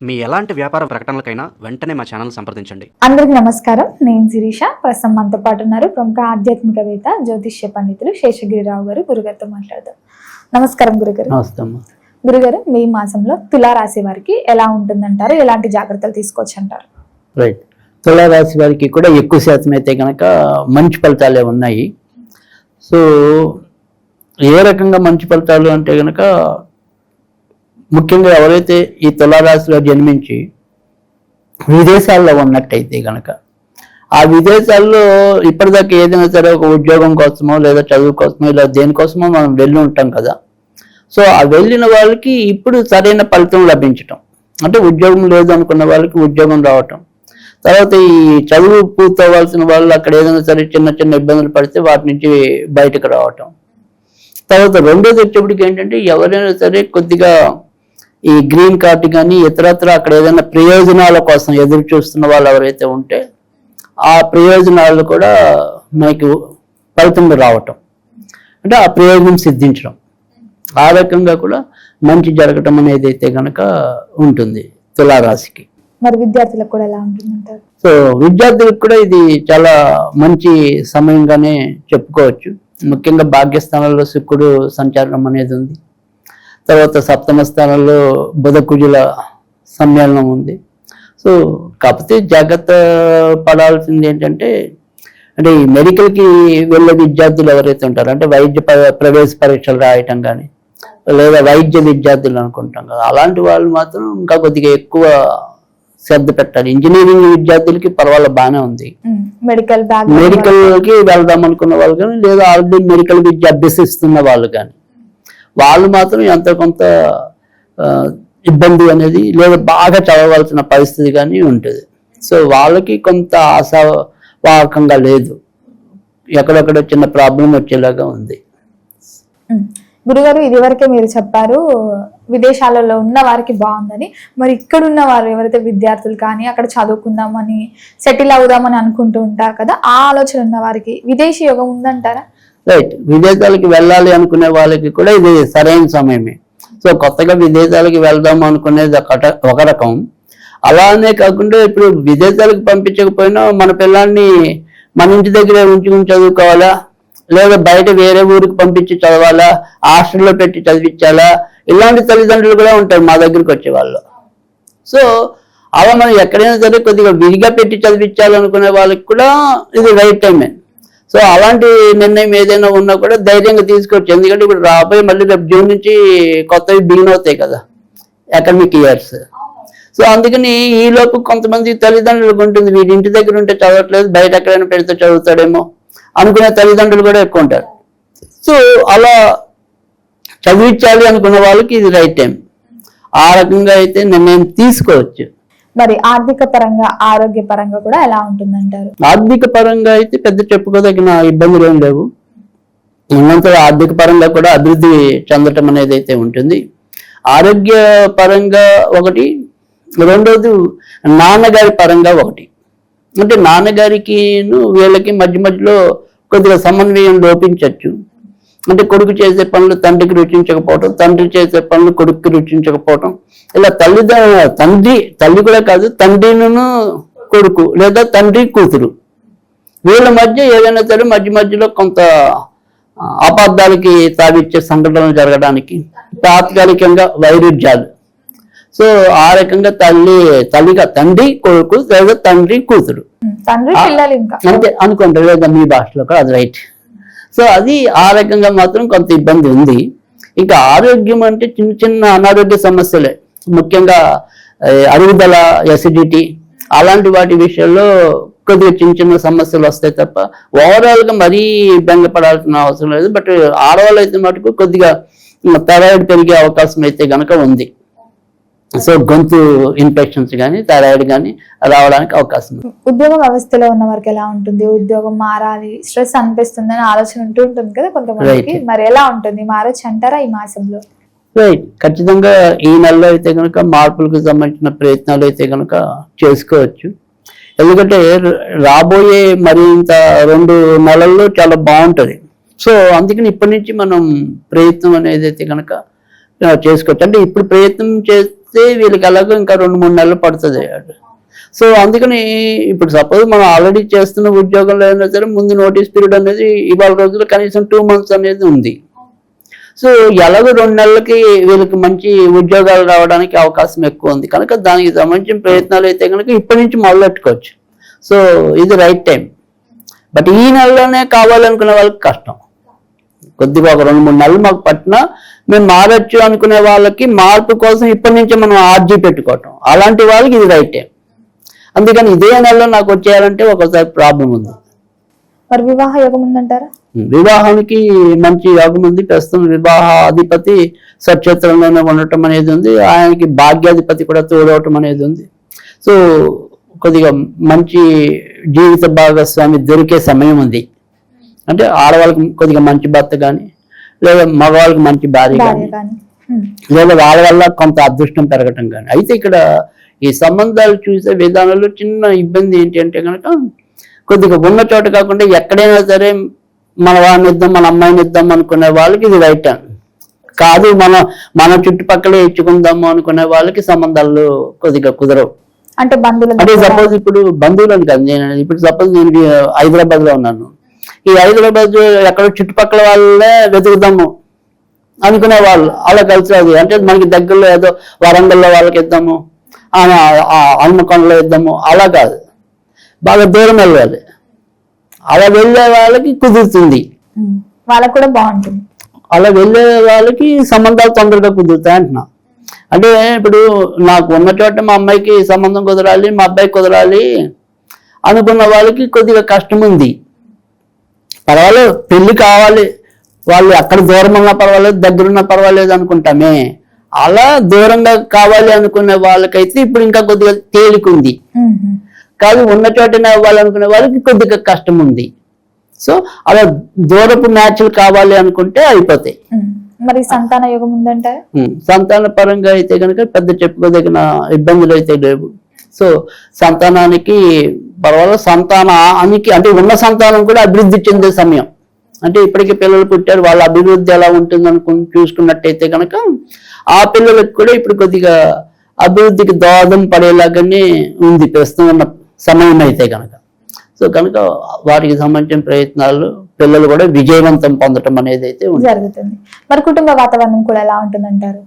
మీ ఎలాంటి వ్యాపార ప్రకటనలకైనా వెంటనే మా ఛానల్ సంప్రదించండి. అందరికీ నమస్కారం. నేను శిరీష. ప్రస్తుతం మనతో పాటు ఉన్నారు ప్రముఖ ఆధ్యాత్మికవేత్త జ్యోతిష్య పండితులు శేషగిరిరావు గారు. గురుగారితో మాట్లాడదాం. నమస్కారం గురుగారు. గురుగారు, మీ మాసంలో తులారాశి వారికి ఎలా ఉంటుందంటారు? ఎలాంటి జాగ్రత్తలు తీసుకోవచ్చు అంటారు? రైట్. తులారాశి వారికి కూడా ఎక్కువ శాతం అయితే కనుక మంచి ఫలితాలే ఉన్నాయి. సో ఏ రకంగా మంచి ఫలితాలు అంటే కనుక, ముఖ్యంగా ఎవరైతే ఈ తులారాశిలో జన్మించి విదేశాల్లో ఉన్నట్టయితే కనుక, ఆ విదేశాల్లో ఇప్పటిదాకా ఏదైనా సరే ఒక ఉద్యోగం కోసమో లేదా చదువు కోసమో ఇలా దేనికోసమో మనం వెళ్ళి ఉంటాం కదా. సో ఆ వెళ్ళిన వాళ్ళకి ఇప్పుడు సరైన ఫలితం లభించటం, అంటే ఉద్యోగం లేదు అనుకున్న వాళ్ళకి ఉద్యోగం రావటం, తర్వాత ఈ చదువు పూర్తవ్వాల్సిన వాళ్ళు అక్కడ ఏదైనా సరే చిన్న చిన్న ఇబ్బందులు పడితే వాటి నుంచి బయటకు రావటం, తర్వాత రెండోది వచ్చేప్పటికి ఏంటంటే ఎవరైనా సరే కొద్దిగా ఈ గ్రీన్ కార్డు కానీ ఇతరత్ర అక్కడ ఏదైనా ప్రయోజనాల కోసం ఎదురు చూస్తున్న వాళ్ళు ఎవరైతే ఉంటే ఆ ప్రయోజనాలు కూడా మనకి ఫలితం రావటం, అంటే ఆ ప్రయోజనం సిద్ధించడం, ఆ రకంగా కూడా మంచి జరగటం అనేది అయితే కనుక ఉంటుంది తులారాశికి. మరి విద్యార్థులకు కూడా ఎలా ఉంటుందంటారు? సో విద్యార్థులకు కూడా ఇది చాలా మంచి సమయంగానే చెప్పుకోవచ్చు. ముఖ్యంగా భాగ్యస్థానంలో శుక్రుడు సంచారం అనేది ఉంది, తర్వాత సప్తమ స్థానంలో బుధ కుజుల సమ్మేళనం ఉంది. సో కాకపోతే జాగ్రత్త పడాల్సింది ఏంటంటే, అంటే ఈ మెడికల్కి వెళ్ళే విద్యార్థులు ఎవరైతే ఉంటారో, అంటే వైద్య ప్రవేశ పరీక్షలు రాయటం కానీ లేదా వైద్య విద్యార్థులు అనుకుంటాం కదా, అలాంటి వాళ్ళు మాత్రం ఇంకా కొద్దిగా ఎక్కువ శ్రద్ధ పెట్టాలి. ఇంజనీరింగ్ విద్యార్థులకి పర్వాలేదు, బాగానే ఉంది. మెడికల్కి వెళ్దాం అనుకున్న వాళ్ళు కానీ లేదా ఆల్రెడీ మెడికల్ విద్య అభ్యసిస్తున్న వాళ్ళు కానీ వాళ్ళు మాత్రం ఎంత కొంత ఇబ్బంది అనేది లేదా బాగా చదవాల్సిన పరిస్థితి కానీ ఉంటుంది. సో వాళ్ళకి కొంత ఆశావాహకంగా లేదు, ఎక్కడెక్కడ చిన్న ప్రాబ్లం వచ్చేలాగా ఉంది. గురుగారు, ఇది వరకే మీరు చెప్పారు విదేశాలలో ఉన్న వారికి బాగుందని. మరి ఇక్కడ ఉన్న వారు ఎవరైతే విద్యార్థులు కానీ అక్కడ చదువుకుందామని సెటిల్ అవుదామని అనుకుంటూ ఉంటారు కదా, ఆ ఆలోచన ఉన్న వారికి విదేశీ యోగం ఉందంటారా? రైట్. విదేశాలకి వెళ్ళాలి అనుకునే వాళ్ళకి కూడా ఇది సరైన సమయమే. సో కొత్తగా విదేశాలకి వెళ్దాం అనుకునేది ఒక రకం. అలానే కాకుండా ఇప్పుడు విదేశాలకు పంపించకపోయినా మన పిల్లల్ని మన ఇంటి దగ్గరే ఉంచుకుని చదువుకోవాలా, లేదా బయట వేరే ఊరికి పంపించి చదవాలా, హాస్టల్లో పెట్టి చదివించాలా, ఇలాంటి తల్లిదండ్రులు కూడా ఉంటారు మా దగ్గరికి వచ్చేవాళ్ళు. సో అలా మనం ఎక్కడైనా సరే కొద్దిగా విడిగా పెట్టి చదివించాలనుకునే వాళ్ళకి కూడా ఇది రైట్ టైమే. సో అలాంటి నిర్ణయం ఏదైనా ఉన్నా కూడా ధైర్యంగా తీసుకోవచ్చు. ఎందుకంటే ఇప్పుడు రాబోయే మళ్ళీ రేపు జూన్ నుంచి కొత్తవి బిగిన్ అవుతాయి కదా అకాడమిక్ ఇయర్స్. సో అందుకని ఈలోపు కొంతమంది తల్లిదండ్రులకు ఉంటుంది, వీడి ఇంటి దగ్గర ఉంటే చదవట్లేదు, బయట ఎక్కడైనా పెడితే చదువుతాడేమో అనుకునే తల్లిదండ్రులు కూడా ఎక్కువ ఉంటారు. సో అలా చదివించాలి అనుకున్న వాళ్ళకి ఇది రైట్ టైం. ఆ రకంగా అయితే నిర్ణయం తీసుకోవచ్చు. మరి ఆర్థిక పరంగా ఆరోగ్య పరంగా కూడా ఎలా ఉంటుందంటారు? ఆర్థిక పరంగా అయితే పెద్ద చెప్పుకోదగిన ఇబ్బందులు ఏం లేవు. ఉన్నంత ఆర్థిక పరంగా కూడా అభివృద్ధి చెందటం అనేది అయితే ఉంటుంది. ఆరోగ్య పరంగా ఒకటి, రెండోది నాన్నగారి పరంగా ఒకటి. అంటే నాన్నగారికి వీళ్ళకి మధ్య మధ్యలో కొద్దిగా సమన్వయం లోపించవచ్చు. అంటే కొడుకు చేసే పనులు తండ్రికి రుచించకపోవటం, తండ్రి చేసే పనులు కొడుకుకి రుచించకపోవటం, ఇలా తల్లి కూడా కాదు, తండ్రిను కొడుకు లేదా తండ్రి కూతురు వీళ్ళ మధ్య ఏదైనా సరే మధ్య మధ్యలో కొంత అపార్థాలకి తావిచ్చే సంఘటనలు జరగడానికి తాత్కాలికంగా వైరుధ్యాలు. సో ఆ రకంగా తండ్రి కొడుకు లేదా తండ్రి కూతురు అంతే అనుకుంటారు లేదా మీ భాషలో కూడా అది రైట్. సో అది ఆ రకంగా మాత్రం కొంత ఇబ్బంది ఉంది. ఇంకా ఆరోగ్యం అంటే చిన్న చిన్న అనారోగ్య సమస్యలే, ముఖ్యంగా అరుగుదల, ఎసిడిటీ అలాంటి వాటి విషయంలో కొద్దిగా చిన్న చిన్న సమస్యలు వస్తాయి తప్ప ఓవరాల్గా మరీ బెంగపడాల్సిన అవసరం లేదు. బట్ ఆడవాళ్ళు అయితే మటుకు కొద్దిగా థైరాయిడ్ పెరిగే అవకాశం అయితే కనుక ఉంది. సో గొంతు ఇన్ఫెక్షన్స్ కానీ థైరాయిడ్ కానీ రావడానికి అవకాశం ఉంది. ఉద్యోగ వ్యవస్థలో ఉన్న వారికి ఎలా ఉంటుంది? ఉద్యోగం మారాలి, స్ట్రెస్ అనిపిస్తుంది అని ఆలోచన ఉంటుంది కదా కొంతమందికి, మరి ఎలా ఉంటుంది? మారొచ్చు అంటారా ఈ మాసంలో? రైట్. ఖచ్చితంగా ఈ నెలలో అయితే కనుక మార్పులకు సంబంధించిన ప్రయత్నాలు అయితే కనుక చేసుకోవచ్చు. ఎందుకంటే రాబోయే మరింత 2 నెలల్లో చాలా బాగుంటుంది. సో అందుకని ఇప్పటి నుంచి మనం ప్రయత్నం అనేది అయితే కనుక చేసుకోవచ్చు. అంటే ఇప్పుడు ప్రయత్నం చేస్తే వీళ్ళకి ఎలాగో ఇంకా 2-3 నెలలు పడుతుంది. సో అందుకని ఇప్పుడు సపోజ్ మనం ఆల్రెడీ చేస్తున్న ఉద్యోగంలో అయినా సరే ముందు నోటీస్ పీరియడ్ అనేది ఇవాళ రోజుల్లో కనీసం 2 months అనేది ఉంది. సో ఎలాగో 2 నెలలకి వీళ్ళకి మంచి ఉద్యోగాలు రావడానికి అవకాశం ఎక్కువ ఉంది కనుక దానికి సంబంధించిన ప్రయత్నాలు అయితే కనుక ఇప్పటి నుంచి మొదలెట్టుకోవచ్చు. సో ఇది రైట్ టైం. బట్ ఈ నెలలోనే కావాలనుకునే వాళ్ళకి కష్టం. కొద్దిగా ఒక 2-3 నెలలు మాకు పట్టినా మేము మారచ్చు అనుకునే వాళ్ళకి మార్పు కోసం ఇప్పటి నుంచే మనం ఆర్జీ పెట్టుకోవటం, అలాంటి వాళ్ళకి ఇది రైట్ టైం. అందుకని ఇదే నెలలో నాకు వచ్చేయాలంటే ఒకసారి ప్రాబ్లం ఉంది. మరి వివాహ యోగం ఉందంటారా? వివాహానికి మంచి యోగం ఉంది. ప్రస్తుతం వివాహ అధిపతి స్వక్షేత్రంలోనే ఉండటం అనేది ఉంది. ఆయనకి భాగ్యాధిపతి కూడా తోడవటం అనేది ఉంది. సో కొద్దిగా మంచి జీవిత భాగస్వామి దొరికే సమయం ఉంది. అంటే ఆడవాళ్ళకి కొద్దిగా మంచి భర్త కానీ, లేదా మగవాళ్ళకి మంచి భార్య కానీ, లేదా వాళ్ళ వల్ల కొంత అదృష్టం పెరగటం కానీ. అయితే ఇక్కడ ఈ సంబంధాలు చూసే విధానంలో చిన్న ఇబ్బంది ఏంటి అంటే కనుక కొద్దిగా ఉన్న చోట కాకుండా ఎక్కడైనా సరే మన వాడిని ఇద్దాం, మన అమ్మాయిని ఇద్దాం అనుకునే వాళ్ళకి ఇది రైట్ కాదు. మన చుట్టుపక్కలే ఇచ్చుకుందాము అనుకునే వాళ్ళకి సంబంధాలు కొద్దిగా కుదరవు. అంటే అంటే సపోజ్ ఇప్పుడు బంధువులని కాదు, నేను ఇప్పుడు సపోజ్ నేను హైదరాబాద్ లో ఉన్నాను. ఈ హైదరాబాద్ ఎక్కడో చుట్టుపక్కల వాళ్ళే వెతుకుదాము అనుకునే వాళ్ళు అలా కలిసి అది అంటే మనకి దగ్గరలో ఏదో వరంగల్లో వాళ్ళకి ఇద్దాము, హనుమకొండలో ఇద్దాము అలా కాదు, బాగా దూరం వెళ్ళాలి. అలా వెళ్ళే వాళ్ళకి కుదురుతుంది, వాళ్ళకి కూడా బాగుంటుంది. అలా వెళ్ళే వాళ్ళకి సంబంధాలు తొందరగా కుదురుతాయి అంటున్నా. అంటే ఇప్పుడు నాకు ఉన్న చోట మా అమ్మాయికి సంబంధం కుదరాలి, మా అబ్బాయికి కుదరాలి అనుకున్న వాళ్ళకి కొద్దిగా కష్టం ఉంది. పర్వాలేదు, పెళ్లి కావాలి, వాళ్ళు అక్కడ దూరం ఉన్నా పర్వాలేదు, దగ్గరున్నా పర్వాలేదు అనుకుంటామే. అలా దూరంగా కావాలి అనుకునే వాళ్ళకైతే ఇప్పుడు ఇంకా కొద్దిగా తేలికుంది. కాదు ఉన్న చోటనే అవ్వాలనుకునే వాళ్ళకి కొద్దిగా కష్టం ఉంది. సో అలా దూరపు మ్యాచ్లు కావాలి అనుకుంటే అయిపోతాయి. మరి సంతాన యోగం ఉందంటారా? సంతాన పరంగా అయితే కనుక పెద్ద చెప్పుకోదగిన ఇబ్బందులు అయితే లేవు. సో సంతానానికి పర్వాలేదు. సంతానానికి అంటే ఉన్న సంతానం కూడా అభివృద్ధి చెందే సమయం. అంటే ఇప్పటికీ పిల్లలు పుట్టారు, వాళ్ళ అభివృద్ధి ఎలా ఉంటుంది చూసుకున్నట్టయితే కనుక ఆ పిల్లలకు కూడా ఇప్పుడు కొద్దిగా అభివృద్ధికి దోహదం పడేలాగానే ఉంది ప్రస్తుతం ఉన్న సమయం అయితే కనుక. సో కనుక వాటికి సంబంధించిన ప్రయత్నాలు పిల్లలు కూడా విజయవంతం పొందటం అనేది అయితే జరుగుతుంది. మరి కుటుంబ వాతావరణం కూడా ఎలా ఉంటుందంటారు?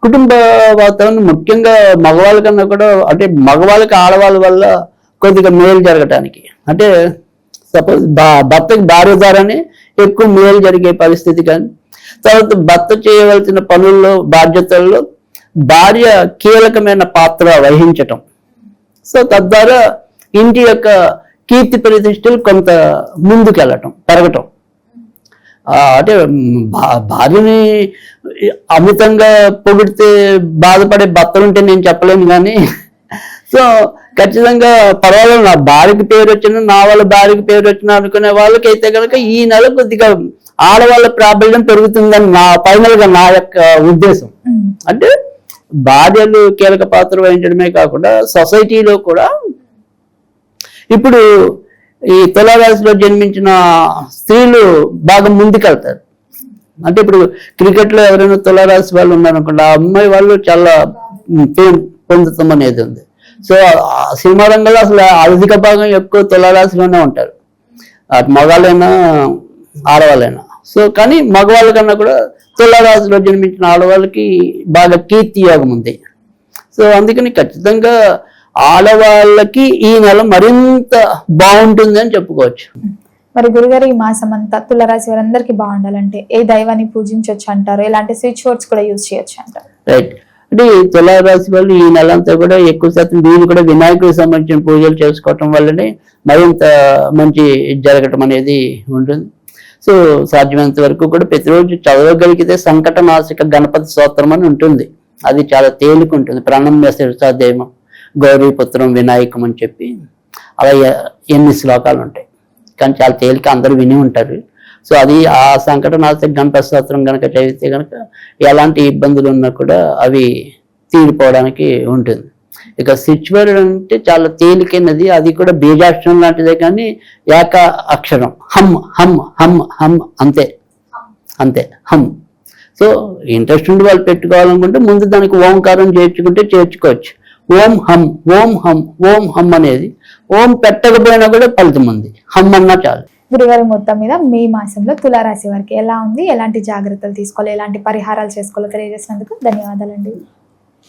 కుటుంబ వాతావరణం ముఖ్యంగా మగవాళ్ళ కన్నా కూడా అంటే మగవాళ్ళకి ఆడవాళ్ళ వల్ల కొద్దిగా మేలు జరగటానికి, అంటే సపోజ్ భర్తకి భార్య ద్వారానే ఎక్కువ మేలు జరిగే పరిస్థితి కానీ, తర్వాత భర్త చేయవలసిన పనుల్లో బాధ్యతల్లో భార్య కీలకమైన పాత్ర వహించటం. సో తద్వారా ఇంటి యొక్క కీర్తి ప్రతిష్టలు కొంత ముందుకెళ్ళటం, పెరగటం. అంటే భార్యని అమితంగా పొగిడితే బాధపడే భర్తలుంటే నేను చెప్పలేను కానీ, సో ఖచ్చితంగా పర్వాలేదు, నా భార్యకి పేరు వచ్చినా, నా వాళ్ళ భార్యకి పేరు వచ్చినా అనుకునే వాళ్ళకైతే కనుక ఈ నెల కొద్దిగా ఆడవాళ్ళ ప్రాబల్యం పెరుగుతుందని ఫైనల్ గా నా యొక్క ఉద్దేశం. అంటే భార్యలు కీలక పాత్ర వహించడమే కాకుండా సొసైటీలో కూడా ఇప్పుడు ఈ తులారాశిలో జన్మించిన స్త్రీలు బాగా ముందుకెళ్తారు. అంటే ఇప్పుడు క్రికెట్ లో ఎవరైనా తులారాశి వాళ్ళు ఉన్నారనుకోండి, ఆ అమ్మాయి వాళ్ళు చాలా ఫేమ్ పొందుతాం అనేది ఉంది. సో సినిమా రంగంలో అసలు అధిక భాగం ఎక్కువ తులారాశిలోనే ఉంటారు, అటు మగవాళ్ళైనా ఆడవాళ్ళైనా. సో కానీ మగవాళ్ళ కన్నా కూడా తులారాశిలో జన్మించిన ఆడవాళ్ళకి బాగా కీర్తి యోగం ఉంది. సో అందుకని ఖచ్చితంగా ఆడవాళ్ళకి ఈ నెల మరింత బాగుంటుంది అని చెప్పుకోవచ్చు. మరి గురుగారు, ఈ మాసం అంతా తులారాశి వారందరికీ బాగుండాలంటే ఏ దైవాన్ని పూజించవచ్చు అంటారు? ఎలాంటి స్విచ్ వర్డ్స్ కూడా యూజ్ చేయొచ్చు అంటారు? రైట్. అంటే తులారాశి వాళ్ళు ఈ నెల అంతా కూడా ఎక్కువ శాతం వీళ్ళు కూడా వినాయకుడికి సంబంధించిన పూజలు చేసుకోవటం వల్లనే మరింత మంచి జరగటం అనేది ఉంటుంది. సో సాధ్యమైనంత వరకు కూడా ప్రతిరోజు చదవగలిగితే సంకటనాశక గణపతి స్తోత్రం అని ఉంటుంది. అది చాలా తేలికుంటుంది. ప్రణమ్య శిరసాదేవం గౌరీపుత్రం వినాయకం అని చెప్పి అలా 8 శ్లోకాలు ఉంటాయి, కానీ చాలా తేలిక, అందరూ విని ఉంటారు. సో అది ఆ సంకటనాశక గణపతి స్తోత్రం కనుక చదివితే కనుక ఎలాంటి ఇబ్బందులు ఉన్నా కూడా అవి తీరిపోవడానికి ఉంటుంది. ఇక స్విచ్ అంటే చాలా తేలికైనది, అది కూడా బీజాక్షరం లాంటిదే, కానీ ఏక అక్షరం హమ్ హమ్ హమ్ హమ్ అంతే అంతే హమ్. సో ఇంట్రెస్ట్ ఉండి వాళ్ళు పెట్టుకోవాలనుకుంటే ముందు దానికి ఓంకారం చేర్చుకుంటే చేర్చుకోవచ్చు. ఓం హం ఓం హం ఓం హం అనేది ఓం పెట్టకపోయినా కూడా ఫలితం ఉంది, హమ్ అన్నా చాలు. గురుగారు, మొత్తం మీద మే మాసంలో తులారాశి వారికి ఎలా ఉంది, ఎలాంటి జాగ్రత్తలు తీసుకోవాలి, ఎలాంటి పరిహారాలు చేసుకోవాలో తెలియజేసినందుకు ధన్యవాదాలండి.